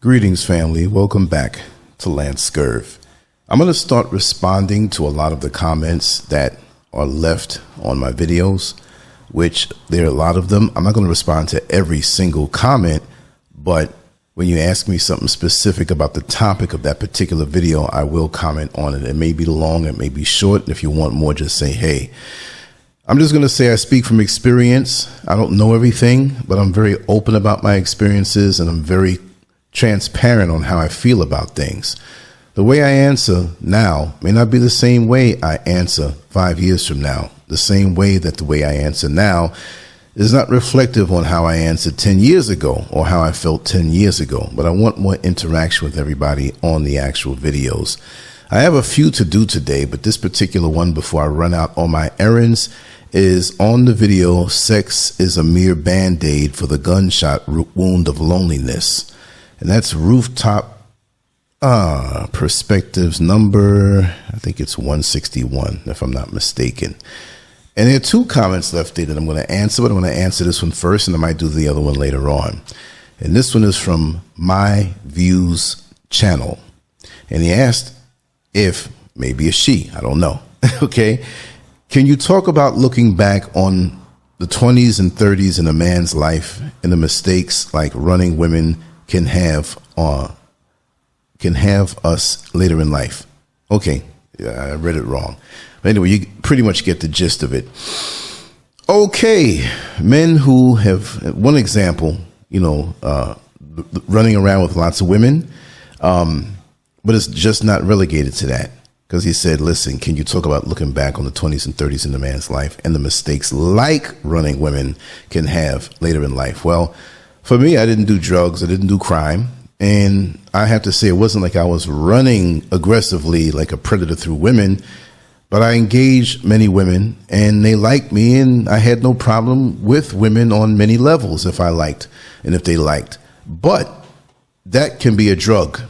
Greetings, family. Welcome back to LanceScurv. I'm going to start responding to a lot of the comments that are left on my videos, which there are a lot of them. I'm not going to respond to every single comment, but when you ask me something specific about the topic of that particular video, I will comment on it. It may be long, it may be short. If you want more, just say, hey. I'm just going to say I speak from experience. I don't know everything, but I'm very open about my experiences, and I'm very transparent on how I feel about things. The way I answer now may not be the same way I answer 5 years from now. The same way that the way I answer now is not reflective on how I answered 10 years ago or how I felt 10 years ago, but I want more interaction with everybody on the actual videos. I have a few to do today, but this particular one, before I run out on my errands, is on the video, Sex is a Mere Band-Aid for the Gunshot Wound of Loneliness. And that's Rooftop Perspectives number, I think it's 161, if I'm not mistaken. And there are two comments left there that I'm going to answer, but I'm going to answer this one first, and I might do the other one later on. And this one is from My Views channel. And he asked if, maybe a she, I don't know, okay, can you talk about looking back on the 20s and 30s in a man's life and the mistakes like running women can have us later in life? Okay, yeah, I read it wrong. But anyway, you pretty much get the gist of it. Okay, men who have, one example, you know, running around with lots of women, but it's just not relegated to that. Because he said, listen, can you talk about looking back on the 20s and 30s in a man's life and the mistakes like running women can have later in life? Well, for me, I didn't do drugs. I didn't do crime. And I have to say, it wasn't like I was running aggressively like a predator through women, but I engaged many women and they liked me, and I had no problem with women on many levels if I liked and if they liked. But that can be a drug.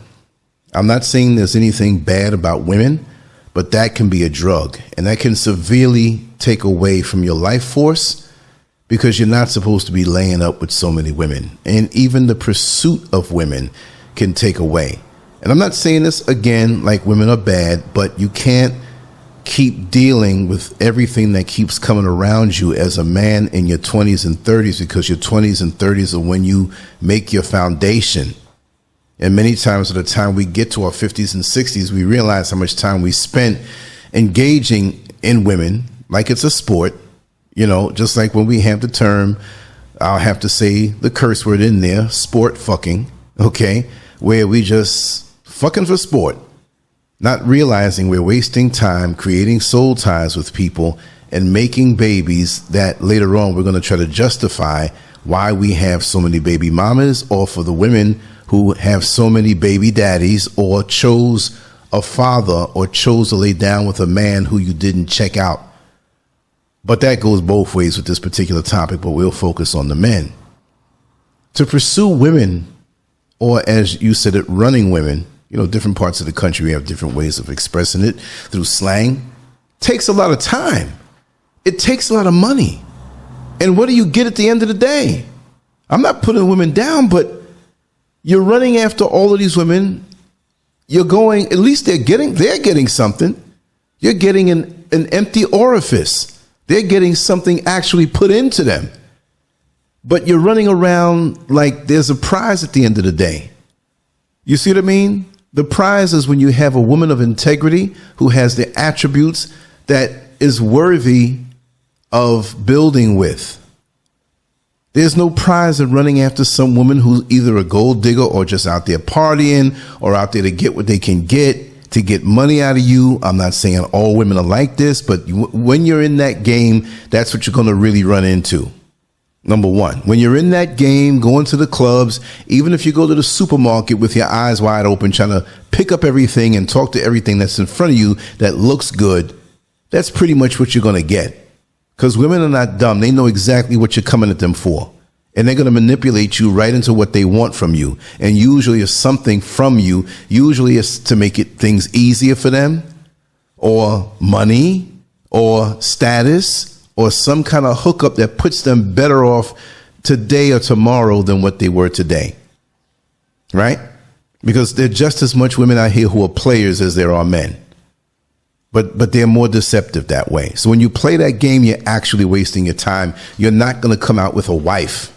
I'm not saying there's anything bad about women, but that can be a drug, and that can severely take away from your life force, because you're not supposed to be laying up with so many women, and even the pursuit of women can take away. And I'm not saying this again like women are bad, but you can't keep dealing with everything that keeps coming around you as a man in your 20s and 30s, because your 20s and 30s are when you make your foundation. And many times at the time we get to our 50s and 60s, we realize how much time we spent engaging in women like it's a sport. You know, just like when we have the term, I'll have to say the curse word in there, sport fucking, okay, where we just fucking for sport, not realizing we're wasting time creating soul ties with people and making babies that later on we're going to try to justify why we have so many baby mamas, or for the women who have so many baby daddies, or chose a father, or chose to lay down with a man who you didn't check out. But that goes both ways with this particular topic, but we'll focus on the men. To pursue women, or as you said it, running women, you know, different parts of the country, we have different ways of expressing it through slang, takes a lot of time. It takes a lot of money. And what do you get at the end of the day? I'm not putting women down, but you're running after all of these women. You're going, at least they're getting something. You're getting an empty orifice. They're getting something actually put into them. But you're running around like there's a prize at the end of the day. You see what I mean? The prize is when you have a woman of integrity who has the attributes that is worthy of building with. There's no prize in running after some woman who's either a gold digger or just out there partying, or out there to get what they can get, to get money out of you. I'm not saying all women are like this, but when you're in that game, that's what you're going to really run into. Number one, when you're in that game, going to the clubs, even if you go to the supermarket with your eyes wide open, trying to pick up everything and talk to everything that's in front of you that looks good, that's pretty much what you're going to get. Because women are not dumb. They know exactly what you're coming at them for. And they're going to manipulate you right into what they want from you. And usually it's something from you. Usually it's to make things easier for them, or money, or status, or some kind of hookup that puts them better off today or tomorrow than what they were today. Right? because there are just as much women out here who are players as there are men. But they're more deceptive that way. So when you play that game, you're actually wasting your time. You're not going to come out with a wife.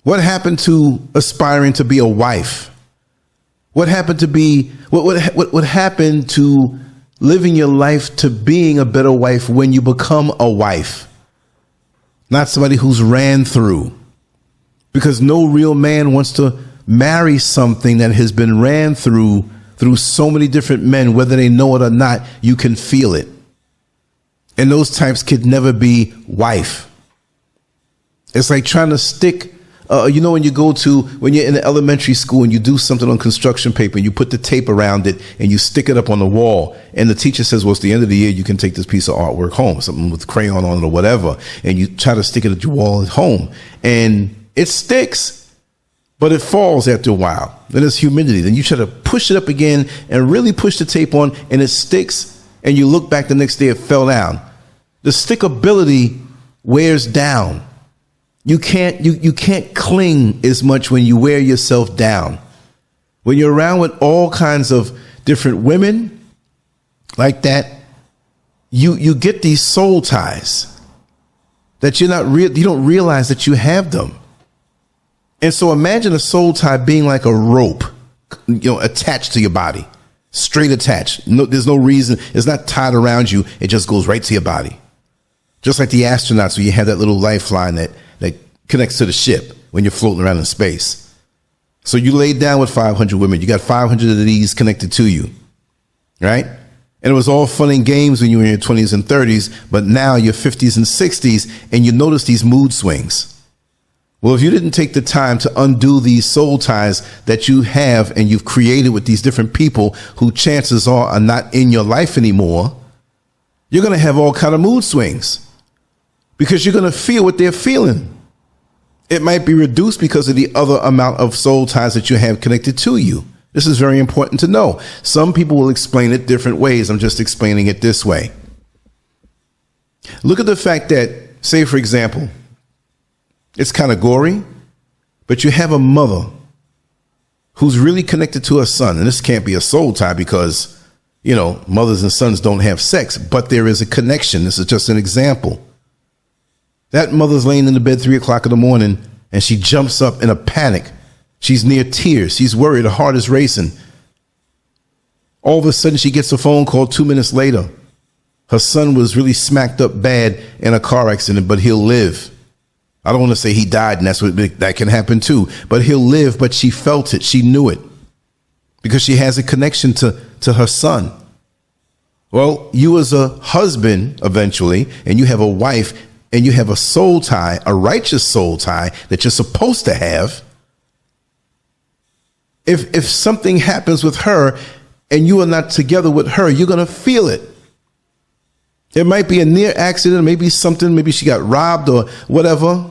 What happened to aspiring to be a wife? What happened to be, what happened to living your life to being a better wife when you become a wife? Not somebody who's ran through. Because no real man wants to marry something that has been ran through so many different men, whether they know it or not. You can feel it. And those types could never be wife. It's like trying to stick, when you're in elementary school and you do something on construction paper and you put the tape around it and you stick it up on the wall, and the teacher says, well, it's the end of the year, you can take this piece of artwork home, something with crayon on it or whatever, and you try to stick it at your wall at home, and it sticks. But it falls after a while. Then there's humidity. Then you try to push it up again and really push the tape on, and it sticks. And you look back the next day, it fell down. The stickability wears down. You can't cling as much when you wear yourself down. When you're around with all kinds of different women like that, you get these soul ties that you don't realize that you have them. And so imagine a soul tie being like a rope, attached to your body, straight attached. No, there's no reason. It's not tied around you. It just goes right to your body. Just like the astronauts, where you have that little lifeline that connects to the ship when you're floating around in space. So you laid down with 500 women. You got 500 of these connected to you, right? And it was all fun and games when you were in your 20s and 30s, but now you're 50s and 60s, and you notice these mood swings. Well, if you didn't take the time to undo these soul ties that you have and you've created with these different people who chances are not in your life anymore, you're going to have all kind of mood swings because you're going to feel what they're feeling. It might be reduced because of the other amount of soul ties that you have connected to you. This is very important to know. Some people will explain it different ways. I'm just explaining it this way. Look at the fact that, say, for example, it's kind of gory, but you have a mother who's really connected to her son. And this can't be a soul tie because, mothers and sons don't have sex, but there is a connection. This is just an example. That mother's laying in the bed 3 o'clock in the morning and she jumps up in a panic. She's near tears. She's worried. Her heart is racing. All of a sudden she gets a phone call 2 minutes later. Her son was really smacked up bad in a car accident, but he'll live. I don't want to say he died, and that can happen too, but he'll live. But she felt it. She knew it because she has a connection to her son. Well, you as a husband eventually, and you have a wife and you have a soul tie, a righteous soul tie that you're supposed to have. If something happens with her and you are not together with her, you're going to feel it. It might be a near accident, maybe something, maybe she got robbed or whatever.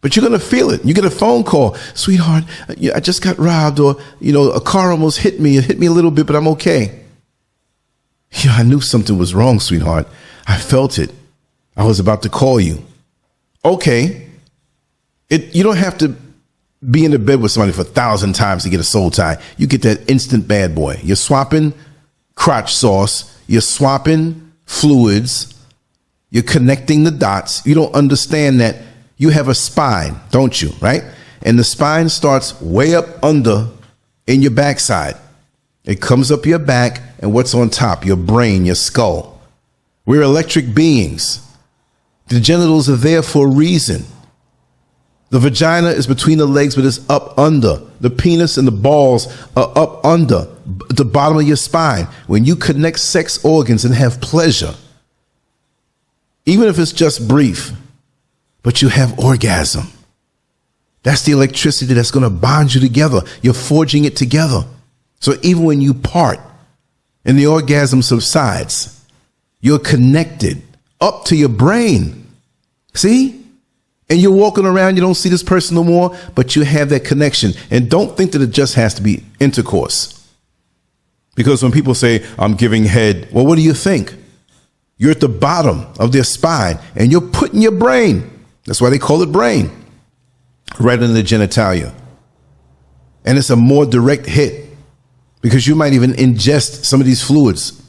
But you're going to feel it. You get a phone call, sweetheart, I just got robbed, or, a car almost hit me. It hit me a little bit, but I'm okay. I knew something was wrong, sweetheart. I felt it. I was about to call you. Okay. You don't have to be in the bed with somebody for 1,000 times to get a soul tie. You get that instant bad boy. You're swapping crotch sauce. You're swapping fluids. You're connecting the dots. You don't understand that you have a spine, don't you? Right? And the spine starts way up under in your backside. It comes up your back, and what's on top? Your brain, your skull. We're electric beings. The genitals are there for a reason. The vagina is between the legs, but it's up under. The penis and the balls are up under the bottom of your spine. When you connect sex organs and have pleasure, even if it's just brief, but you have orgasm, that's the electricity that's going to bond you together. You're forging it together. So even when you part and the orgasm subsides, you're connected up to your brain. See? And you're walking around, you don't see this person no more, but you have that connection. And don't think that it just has to be intercourse. Because when people say, I'm giving head, well, what do you think? You're at the bottom of their spine and you're putting your brain. That's why they call it brain. Right in the genitalia. And it's a more direct hit because you might even ingest some of these fluids.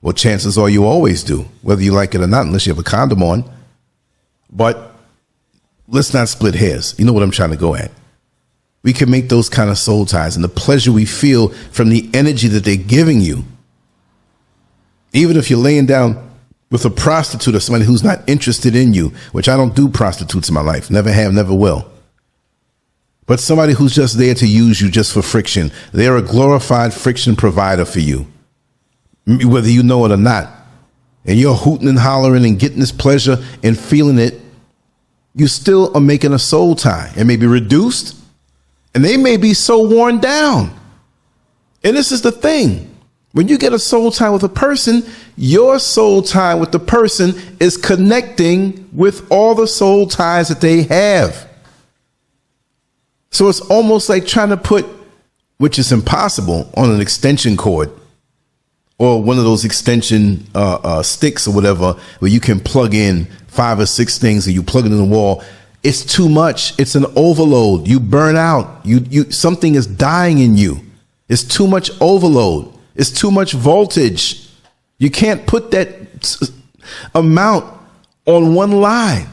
Well, chances are you always do, whether you like it or not, unless you have a condom on. But let's not split hairs. You know what I'm trying to go at. We can make those kind of soul ties, and the pleasure we feel from the energy that they're giving you. Even if you're laying down with a prostitute or somebody who's not interested in you, which I don't do prostitutes in my life, never have, never will. But somebody who's just there to use you just for friction. They're a glorified friction provider for you, whether you know it or not. And you're hooting and hollering and getting this pleasure and feeling it. You still are making a soul tie. It may be reduced, and they may be so worn down. And this is the thing. When you get a soul tie with a person, your soul tie with the person is connecting with all the soul ties that they have. So it's almost like trying to put, which is impossible, on an extension cord or one of those extension sticks or whatever, where you can plug in 5 or 6 things and you plug it in the wall. It's too much. It's an overload. You burn out. Something is dying in you. It's too much overload. It's too much voltage. You can't put that amount on one line.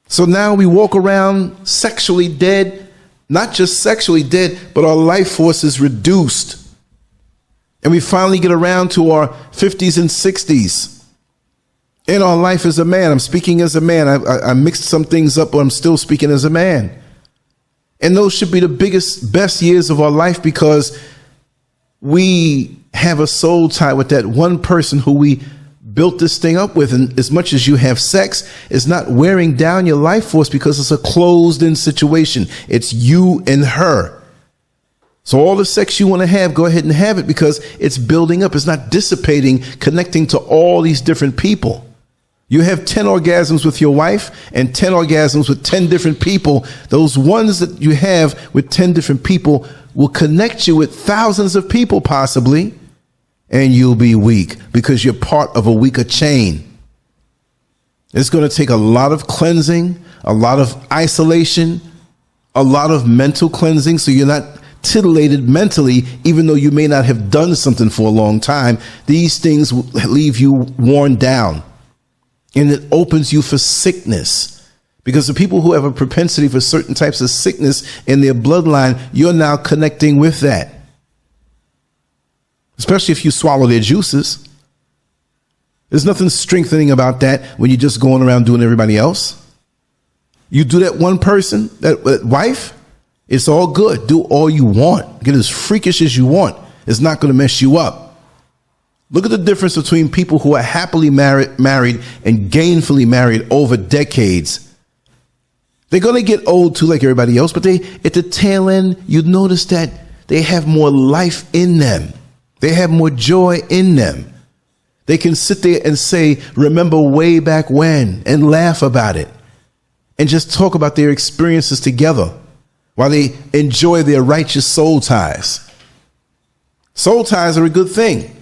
So now we walk around sexually dead, not just sexually dead, but our life force is reduced. And we finally get around to our 50s and 60s in our life as a man. I'm speaking as a man. I mixed some things up, but I'm still speaking as a man. And those should be the biggest, best years of our life because we have a soul tie with that one person who we built this thing up with. And as much as you have sex, it's not wearing down your life force because it's a closed in situation. It's you and her. So all the sex you want to have, go ahead and have it because it's building up. It's not dissipating, connecting to all these different people. You have 10 orgasms with your wife and 10 orgasms with 10 different people. Those ones that you have with 10 different people will connect you with thousands of people possibly, and you'll be weak because you're part of a weaker chain. It's going to take a lot of cleansing, a lot of isolation, a lot of mental cleansing so you're not titillated mentally, even though you may not have done something for a long time. These things will leave you worn down, and it opens you for sickness. Because the people who have a propensity for certain types of sickness in their bloodline, you're now connecting with that. Especially if you swallow their juices. There's nothing strengthening about that when you're just going around doing everybody else. You do that one person, that wife, it's all good. Do all you want. Get as freakish as you want. It's not going to mess you up. Look at the difference between people who are happily married and gainfully married over decades. They're going to get old too, like everybody else, but at the tail end, you notice that they have more life in them. They have more joy in them. They can sit there and say, remember way back when, and laugh about it and just talk about their experiences together while they enjoy their righteous soul ties. Soul ties are a good thing.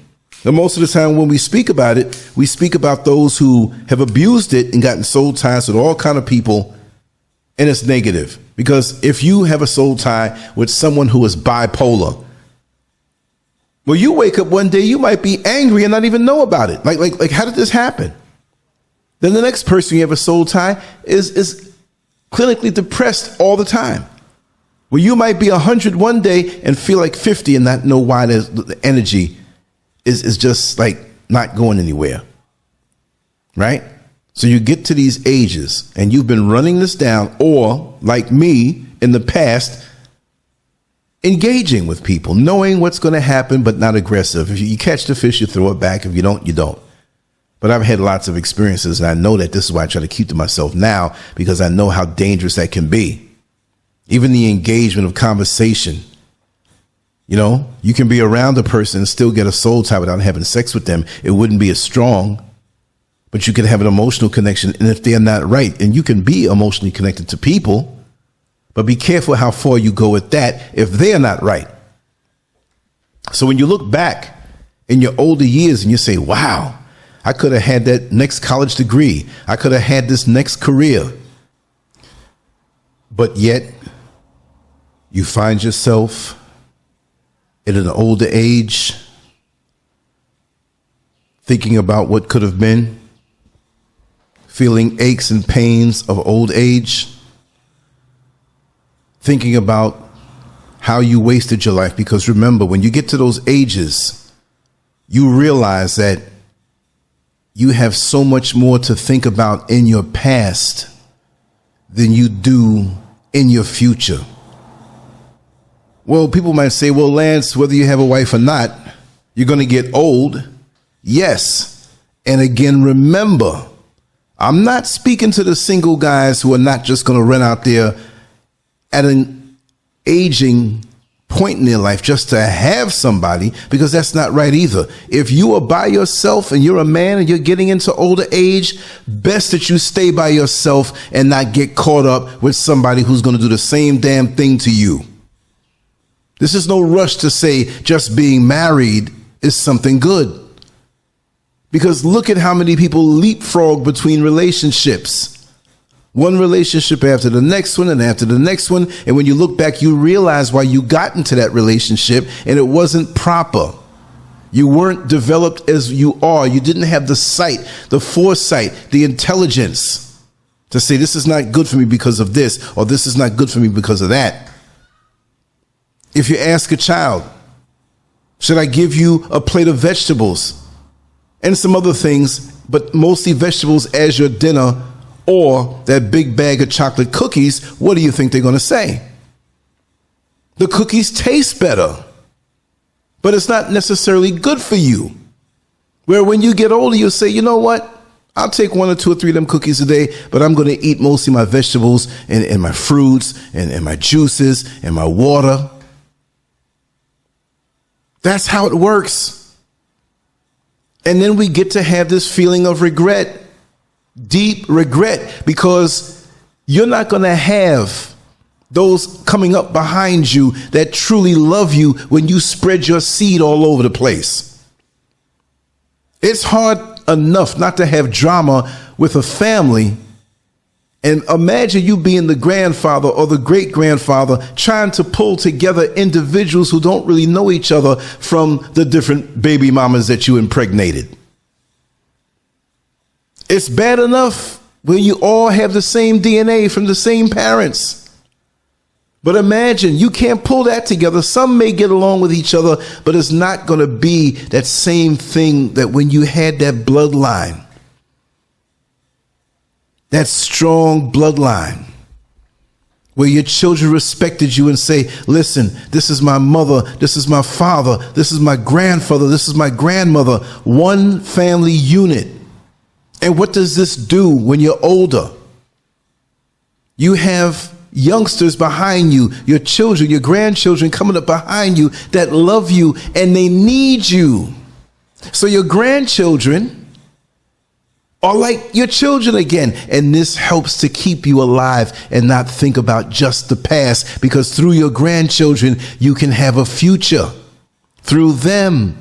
And most of the time when we speak about it, we speak about those who have abused it and gotten soul ties with all kind of people. And it's negative because if you have a soul tie with someone who is bipolar, well, you wake up one day, you might be angry and not even know about it. Like, how did this happen? Then the next person you have a soul tie is clinically depressed all the time. Well, you might be 100 one day and feel like 50 and not know why the energy is just like not going anywhere. Right? So you get to these ages and you've been running this down, or like me in the past, engaging with people, knowing what's going to happen, but not aggressive. If you catch the fish, you throw it back. If you don't, you don't. But I've had lots of experiences, and I know that this is why I try to keep to myself now, because I know how dangerous that can be. Even the engagement of conversation. You know, you can be around a person and still get a soul tie without having sex with them. It wouldn't be as strong. But you can have an emotional connection, and if they're not right, and you can be emotionally connected to people, but be careful how far you go with that if they're not right. So when you look back in your older years and you say, wow, I could have had that next college degree. I could have had this next career. But yet You find yourself in an older age, thinking about what could have been, feeling aches and pains of old age, thinking about how you wasted your life. Because remember, when you get to those ages, you realize that you have so much more to think about in your past than you do in your future. Well, people might say, well, Lance, whether you have a wife or not, you're going to get old. Yes. And again, remember, I'm not speaking to the single guys who are not just going to run out there at an aging point in their life just to have somebody, because that's not right either. If you are by yourself and you're a man and you're getting into older age, best that you stay by yourself and not get caught up with somebody who's going to do the same damn thing to you. This is no rush to say just being married is something good. Because look at how many people leapfrog between relationships. One relationship after the next one and after the next one. And when you look back, you realize why you got into that relationship and it wasn't proper. You weren't developed as you are. You didn't have the sight, the foresight, the intelligence to say this is not good for me because of this, or this is not good for me because of that. If you ask a child, should I give you a plate of vegetables and some other things, but mostly vegetables as your dinner, or that big bag of chocolate cookies, what do you think they're going to say? The cookies taste better, but it's not necessarily good for you. Where when you get older, you'll say, you know what? I'll take 1 or 2 or 3 of them cookies a day, but I'm going to eat mostly my vegetables and my fruits and my juices and my water. That's how it works. And then we get to have this feeling of regret, deep regret, because you're not going to have those coming up behind you that truly love you when you spread your seed all over the place. It's hard enough not to have drama with a family. And imagine you being the grandfather or the great grandfather trying to pull together individuals who don't really know each other from the different baby mamas that you impregnated. It's bad enough when you all have the same DNA from the same parents. But imagine you can't pull that together. Some may get along with each other, but it's not going to be that same thing that when you had that bloodline. That strong bloodline where your children respected you and say, listen, this is my mother, this is my father, this is my grandfather, this is my grandmother, one family unit. And what does this do when you're older? You have youngsters behind you, your children, your grandchildren coming up behind you that love you and they need you. So your grandchildren are like your children again. And this helps to keep you alive and not think about just the past, because through your grandchildren, you can have a future through them.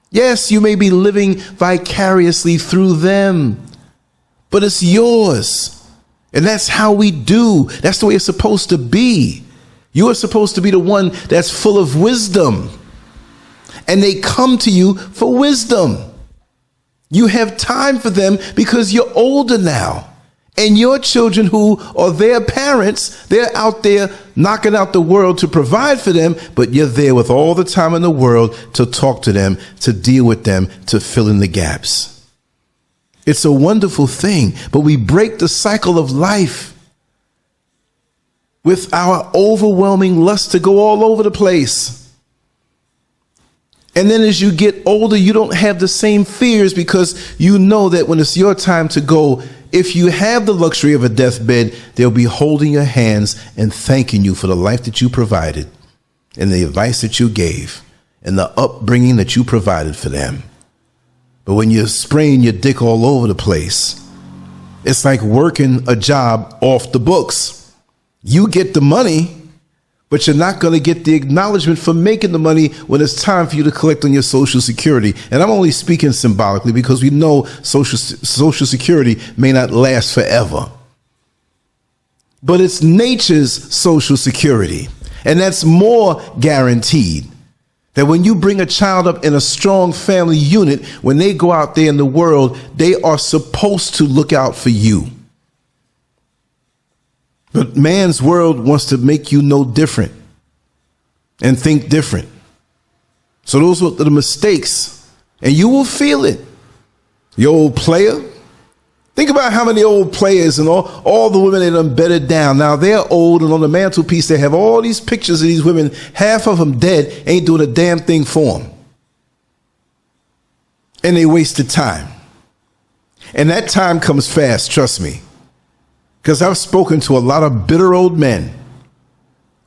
Yes, you may be living vicariously through them, but it's yours. And that's how we do. That's the way it's supposed to be. You are supposed to be the one that's full of wisdom, and they come to you for wisdom. You have time for them because you're older now. And your children who are their parents, they're out there knocking out the world to provide for them, but you're there with all the time in the world to talk to them, to deal with them, to fill in the gaps. It's a wonderful thing, but we break the cycle of life with our overwhelming lust to go all over the place. And then as you get older, you don't have the same fears, because you know that when it's your time to go, if you have the luxury of a deathbed, they'll be holding your hands and thanking you for the life that you provided and the advice that you gave and the upbringing that you provided for them. But when you're spraying your dick all over the place, it's like working a job off the books. You get the money, but you're not going to get the acknowledgement for making the money when it's time for you to collect on your Social Security. And I'm only speaking symbolically, because we know Social Security may not last forever. But it's nature's Social Security. And that's more guaranteed. That when you bring a child up in a strong family unit, when they go out there in the world, they are supposed to look out for you. But man's world wants to make you know different and think different. So those are the mistakes, and you will feel it. Your old player. Think about how many old players and all the women that done bedded down. Now they're old, and on the mantelpiece they have all these pictures of these women. Half of them dead, ain't doing a damn thing for them. And they wasted time. And that time comes fast, trust me. Because I've spoken to a lot of bitter old men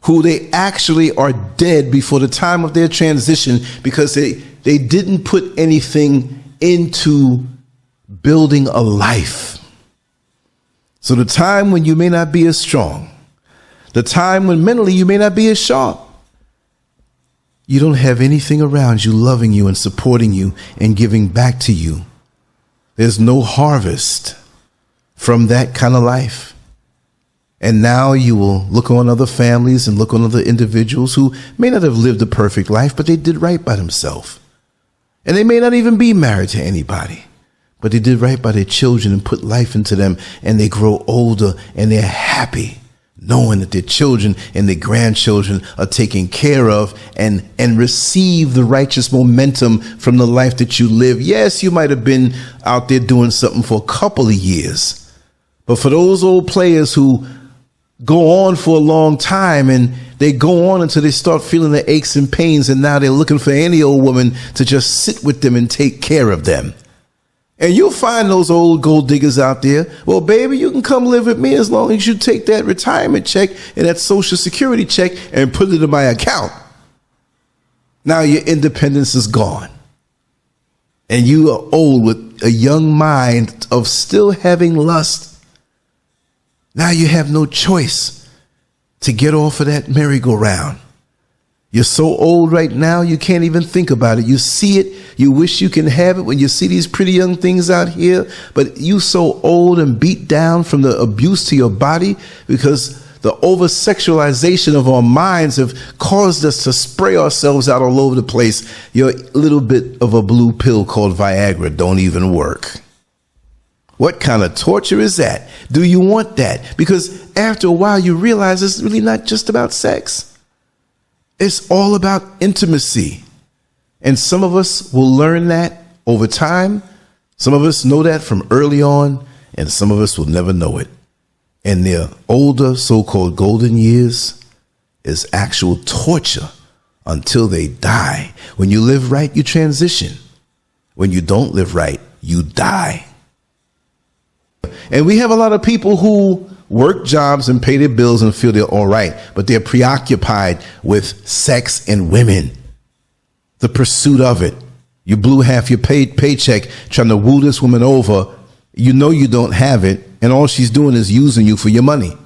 who they actually are dead before the time of their transition because they didn't put anything into building a life. So the time when you may not be as strong, the time when mentally you may not be as sharp, you don't have anything around you loving you and supporting you and giving back to you. There's no harvest from that kind of life. And now you will look on other families and look on other individuals who may not have lived a perfect life, but they did right by themselves. And they may not even be married to anybody, but they did right by their children and put life into them, and they grow older and they're happy knowing that their children and their grandchildren are taken care of and receive the righteous momentum from the life that you live. Yes, you might have been out there doing something for a couple of years, but for those old players who go on for a long time and they go on until they start feeling the aches and pains, and now they're looking for any old woman to just sit with them and take care of them. And you'll find those old gold diggers out there. Well, baby, you can come live with me as long as you take that retirement check and that Social Security check and put it in my account. Now your independence is gone. And you are old with a young mind of still having lust. Now you have no choice to get off of that merry-go-round. You're so old right now, you can't even think about it. You see it, you wish you can have it when you see these pretty young things out here, but you so old and beat down from the abuse to your body because the over-sexualization of our minds have caused us to spray ourselves out all over the place. Your little bit of a blue pill called Viagra don't even work. What kind of torture is that? Do you want that? Because after a while you realize it's really not just about sex. It's all about intimacy. And some of us will learn that over time. Some of us know that from early on, and some of us will never know it. And their older so-called golden years is actual torture until they die. When you live right, you transition. When you don't live right, you die. And we have a lot of people who work jobs and pay their bills and feel they're all right, but they're preoccupied with sex and women, the pursuit of it. You blew half your paycheck trying to woo this woman over. You know you don't have it, and all she's doing is using you for your money.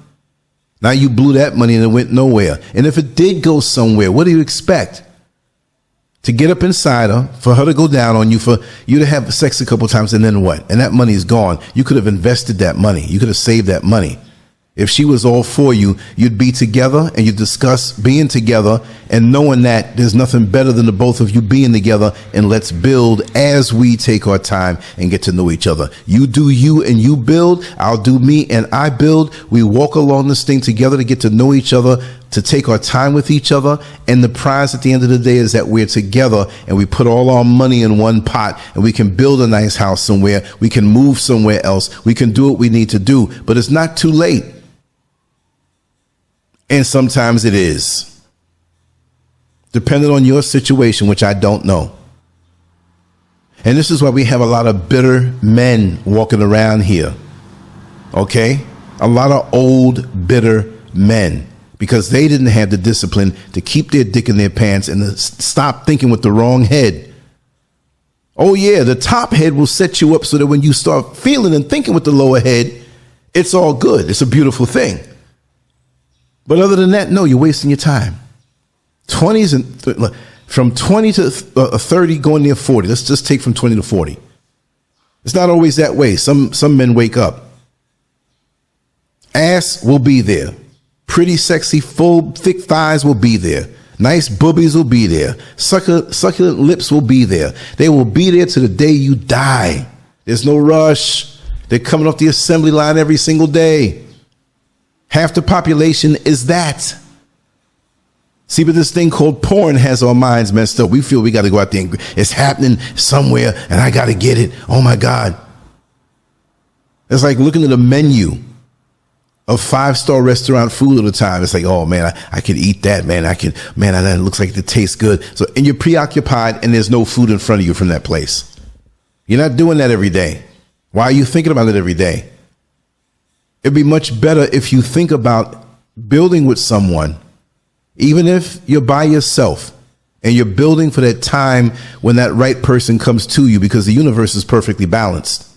Now you blew that money and it went nowhere. And if it did go somewhere, what do you expect? To get up inside her, for her to go down on you, for you to have sex a couple times, and then what? And that money is gone. You could have invested that money. You could have saved that money. If she was all for you, you'd be together and you discuss being together and knowing that there's nothing better than the both of you being together, and let's build as we take our time and get to know each other. You do you and you build, I'll do me and I build. We walk along this thing together to get to know each other, to take our time with each other. And the prize at the end of the day is that we're together and we put all our money in one pot, and we can build a nice house somewhere. We can move somewhere else. We can do what we need to do, but it's not too late. And sometimes it is, depending on your situation, which I don't know. And this is why we have a lot of bitter men walking around here. Okay? A lot of old, bitter men, because they didn't have the discipline to keep their dick in their pants and to stop thinking with the wrong head. Oh yeah, the top head will set you up so that when you start feeling and thinking with the lower head, it's all good. It's a beautiful thing. But other than that, no, you're wasting your time. 20s and from 20 to 30 going near 40. Let's just take from 20 to 40. It's not always that way. Some men wake up. Ass will be there. Pretty, sexy, full, thick thighs will be there. Nice boobies will be there. Succulent lips will be there. They will be there to the day you die. There's no rush. They're coming off the assembly line every single day. Half the population is that. See, but this thing called porn has our minds messed up. We feel we got to go out there and it's happening somewhere and I got to get it. Oh my God. It's like looking at a menu of 5-star restaurant food at a time. It's like, oh man, I can eat that, man. That looks like it tastes good. So, and you're preoccupied and there's no food in front of you from that place. You're not doing that every day. Why are you thinking about it every day? It'd be much better if you think about building with someone, even if you're by yourself and you're building for that time when that right person comes to you, because the universe is perfectly balanced.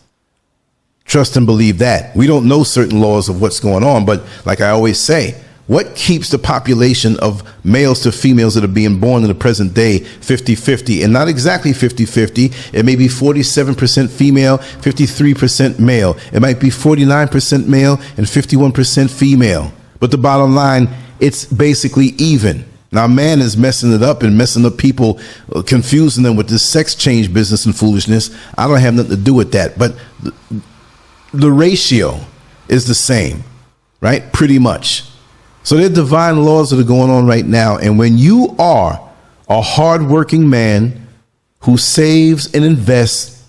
Trust and believe that. We don't know certain laws of what's going on, but like I always say, what keeps the population of males to females that are being born in the present day 50-50, and not exactly 50-50. It may be 47% female, 53% male. It might be 49% male and 51% female. But the bottom line, it's basically even. Now, man is messing it up and messing up people, confusing them with this sex change business and foolishness. I don't have nothing to do with that, but the ratio is the same, right? Pretty much. So there are divine laws that are going on right now. And when you are a hardworking man who saves and invests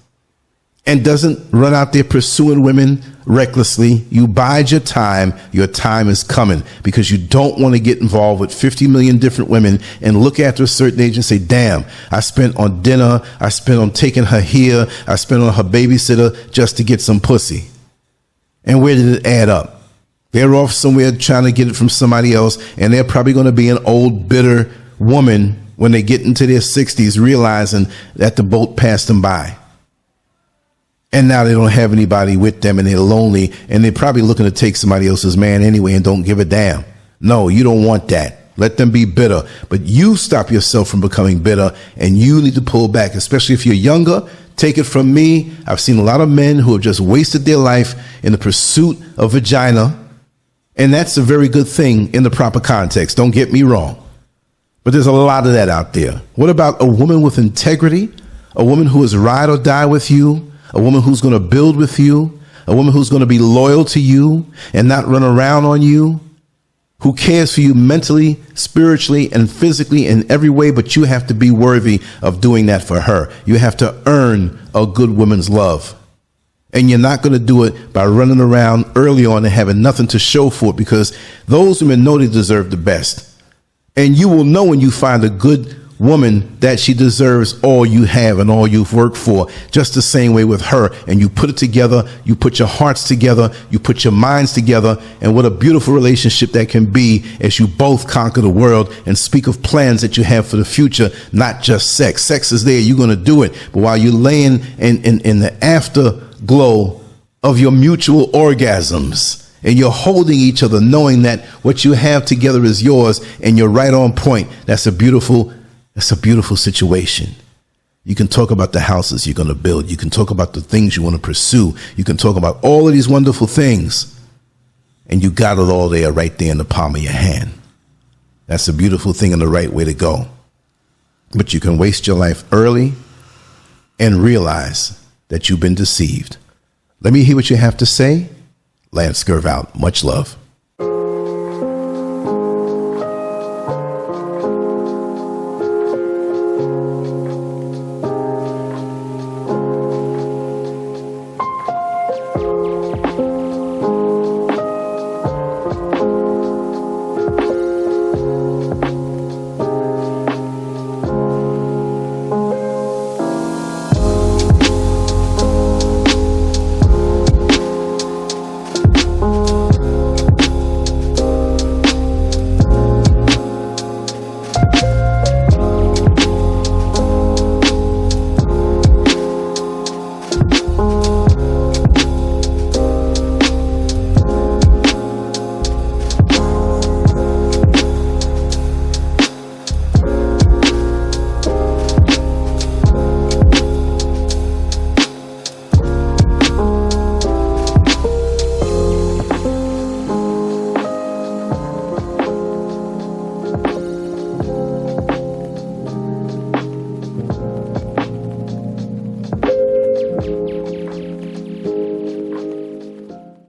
and doesn't run out there pursuing women recklessly, you bide your time is coming, because you don't want to get involved with 50 million different women and look after a certain age and say, damn, I spent on dinner, I spent on taking her here, I spent on her babysitter just to get some pussy. And where did it add up? They're off somewhere trying to get it from somebody else, and they're probably going to be an old, bitter woman when they get into their 60s, realizing that the boat passed them by. And now they don't have anybody with them, and they're lonely, and they're probably looking to take somebody else's man anyway and don't give a damn. No, you don't want that. Let them be bitter. But you stop yourself from becoming bitter, and you need to pull back, especially if you're younger. Take it from me. I've seen a lot of men who have just wasted their life in the pursuit of vagina. And that's a very good thing in the proper context. Don't get me wrong. But there's a lot of that out there. What about a woman with integrity? A woman who is ride or die with you? A woman who's going to build with you? A woman who's going to be loyal to you and not run around on you? Who cares for you mentally, spiritually, and physically in every way, but you have to be worthy of doing that for her. You have to earn a good woman's love. And you're not going to do it by running around early on and having nothing to show for it, because those women know they deserve the best. And you will know when you find a good woman that she deserves all you have and all you've worked for, just the same way with her. And you put it together, you put your hearts together, you put your minds together, and what a beautiful relationship that can be as you both conquer the world and speak of plans that you have for the future, not just sex. Sex is there, you're going to do it. But while you're laying in the afterglow of your mutual orgasms, and you're holding each other, knowing that what you have together is yours and you're right on point, that's a beautiful situation. You can talk about the houses you're going to build. You can talk about the things you want to pursue. You can talk about all of these wonderful things. And you got it all there, right there in the palm of your hand. That's a beautiful thing and the right way to go. But you can waste your life early and realize that you've been deceived. Let me hear what you have to say. LanceScurv out. Much love.